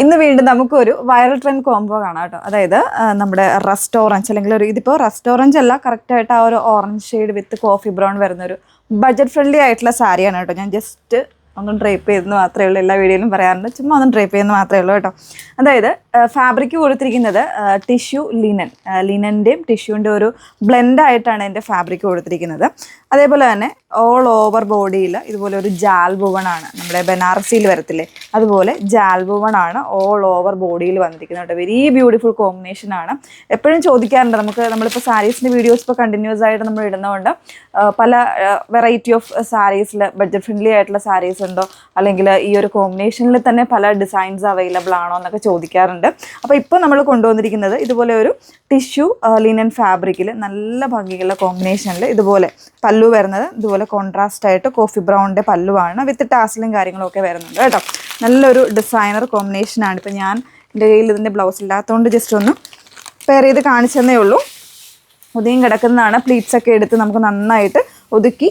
ഇന്ന് വീണ്ടും നമുക്കൊരു വൈറൽ ട്രെൻഡ് കോംബോ കാണാം കേട്ടോ. അതായത് നമ്മുടെ റെസ്റ്റോറൻറ്റ് അല്ലെങ്കിൽ ഇതിപ്പോൾ റെസ്റ്റോറൻറ്റ് അല്ല, കറക്റ്റായിട്ട് ആ ഒരു ഓറഞ്ച് ഷെയ്ഡ് വിത്ത് കോഫി ബ്രൗൺ വരുന്നൊരു ബഡ്ജറ്റ് ഫ്രണ്ട്ലി ആയിട്ടുള്ള സാരിയാണ് കേട്ടോ. ഞാൻ ജസ്റ്റ് ഒന്ന് ഡ്രേപ്പ് ചെയ്തെന്ന് മാത്രമേ ഉള്ളൂ, എല്ലാ വീഡിയോയിലും പറയാറുണ്ട്, ചുമ്മാ ഒന്ന് ഡ്രേപ്പ് ചെയ്യുന്നത് മാത്രമേ ഉള്ളൂ കേട്ടോ. അതായത് ഫാബ്രിക് കൊടുത്തിരിക്കുന്നത് ടിഷ്യൂ ലിനൻ്റെയും ടിഷ്യൂൻ്റെ ഒരു ബ്ലെൻഡായിട്ടാണ് എൻ്റെ ഫാബ്രിക് കൊടുത്തിരിക്കുന്നത്. അതേപോലെ തന്നെ ഓൾ ഓവർ ബോഡിയിൽ ഇതുപോലെ ഒരു ജാൽ വുവണാണ്, നമ്മുടെ ബനാറസിയിൽ വരത്തില്ലേ അതുപോലെ ജാൽ വുവണാണ് ഓൾ ഓവർ ബോഡിയിൽ വന്നിരിക്കുന്നത് കേട്ടോ. വെരി ബ്യൂട്ടിഫുൾ കോമ്പിനേഷനാണ്. എപ്പോഴും ചോദിക്കാറുണ്ട്, നമ്മളിപ്പോൾ സാരീസിൻ്റെ വീഡിയോസ് ഇപ്പോൾ കണ്ടിന്യൂസ് ആയിട്ട് നമ്മൾ ഇടുന്നതുകൊണ്ട് പല വെറൈറ്റി ഓഫ് സാരീസിൽ ബഡ്ജറ്റ് ഫ്രണ്ട്ലി ആയിട്ടുള്ള സാരീസ് ഉണ്ടോ, അല്ലെങ്കിൽ ഈ ഒരു കോമ്പിനേഷനിൽ തന്നെ പല ഡിസൈൻസ് അവൈലബിൾ ആണോ എന്നൊക്കെ ചോദിക്കാറുണ്ട്. അപ്പോൾ ഇപ്പോൾ നമ്മൾ കൊണ്ടുവന്നിരിക്കുന്നത് ഇതുപോലെ ഒരു ടിഷ്യൂ ലിനൻ ഫാബ്രിക്കിൽ നല്ല ഭംഗിയുള്ള കോമ്പിനേഷനിൽ ഇതുപോലെ പല്ലു വരുന്നത് ഇതുപോലെ കോൺട്രാസ്റ്റ് ആയിട്ട് കോഫി ബ്രൗണിൻ്റെ പല്ലുവാണ്, വിത്ത് ടാസിലും കാര്യങ്ങളും ഒക്കെ വരുന്നുണ്ട് കേട്ടോ. നല്ലൊരു ഡിസൈനർ കോമ്പിനേഷനാണ്. ഇപ്പോൾ ഞാൻ എൻ്റെ കയ്യിൽ ഇതിൻ്റെ ബ്ലൗസ് ഇല്ലാത്തതുകൊണ്ട് ജസ്റ്റ് ഒന്ന് പെയർ ചെയ്ത് കാണിച്ചെന്നേ ഉള്ളൂ. ഒതുങ്ങി കിടക്കുന്നതാണ്. പ്ലീറ്റ്സ് ഒക്കെ എടുത്ത് നമുക്ക് നന്നായിട്ട് ഒതുക്കി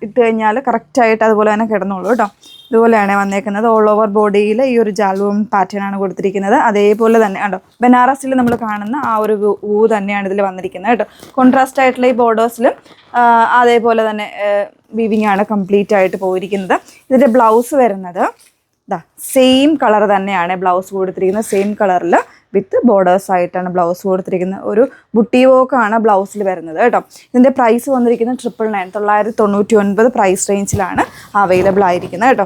ഇട്ട് കഴിഞ്ഞാൽ കറക്റ്റായിട്ട് അതുപോലെ തന്നെ കിടന്നുള്ളൂ കേട്ടോ. ഇതുപോലെയാണ് വന്നേക്കുന്നത്. ഓൾ ഓവർ ബോഡിയിൽ ഈ ഒരു ജാൽവം പാറ്റേൺ ആണ് കൊടുത്തിരിക്കുന്നത്. അതേപോലെ തന്നെ കേട്ടോ, ബനാറസിൽ നമ്മൾ കാണുന്ന ആ ഒരു തന്നെയാണ് ഇതിൽ വന്നിരിക്കുന്നത് കേട്ടോ. കോൺട്രാസ്റ്റ് ആയിട്ടുള്ള ഈ ബോർഡേഴ്സിലും അതേപോലെ തന്നെ വീവിങ് ആണ് കംപ്ലീറ്റ് ആയിട്ട് പോയിരിക്കുന്നത്. ഇതിൻ്റെ ബ്ലൗസ് വരുന്നത് സെയിം കളർ തന്നെയാണ് ബ്ലൗസ് കൊടുത്തിരിക്കുന്നത്. സെയിം കളറിൽ വിത്ത് ബോർഡേഴ്സ് ആയിട്ടാണ് ബ്ലൗസ് കൊടുത്തിരിക്കുന്നത്. ഒരു ബുട്ടി വർക്കാണ് ബ്ലൗസിൽ വരുന്നത് കേട്ടോ. ഇതിൻ്റെ പ്രൈസ് വന്നിരിക്കുന്നത് 999 പ്രൈസ് റേഞ്ചിലാണ് അവൈലബിൾ ആയിരിക്കുന്നത് കേട്ടോ.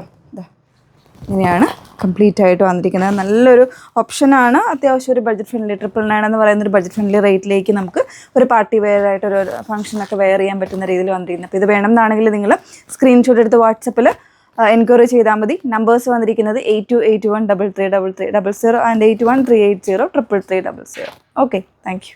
ഇങ്ങനെയാണ് കംപ്ലീറ്റ് ആയിട്ട് വന്നിരിക്കുന്നത്. നല്ലൊരു ഓപ്ഷനാണ്. അത്യാവശ്യം ഒരു ബഡ്ജറ്റ് ഫ്രണ്ട്ലി 999 എന്ന് പറയുന്നൊരു ബഡ്ജറ്റ് ഫ്രണ്ട്ലി റേറ്റിലേക്ക് നമുക്ക് ഒരു പാർട്ടി വെയർ ആയിട്ട് ഒരു ഫംഗ്ഷനൊക്കെ വെയർ ചെയ്യാൻ പറ്റുന്ന രീതിയിൽ വന്നിരിക്കുന്നത്. അപ്പോൾ ഇത് വേണമെന്നാണെങ്കിൽ നിങ്ങൾ സ്ക്രീൻഷോട്ട് എടുത്ത് വാട്സപ്പിൽ എൻക്വയറി ചെയ്താൽ മതി. നമ്പേഴ്സ് വന്നിരിക്കുന്നത് 8281333300 ആൻഡ് 8138033300. Okay, thank you.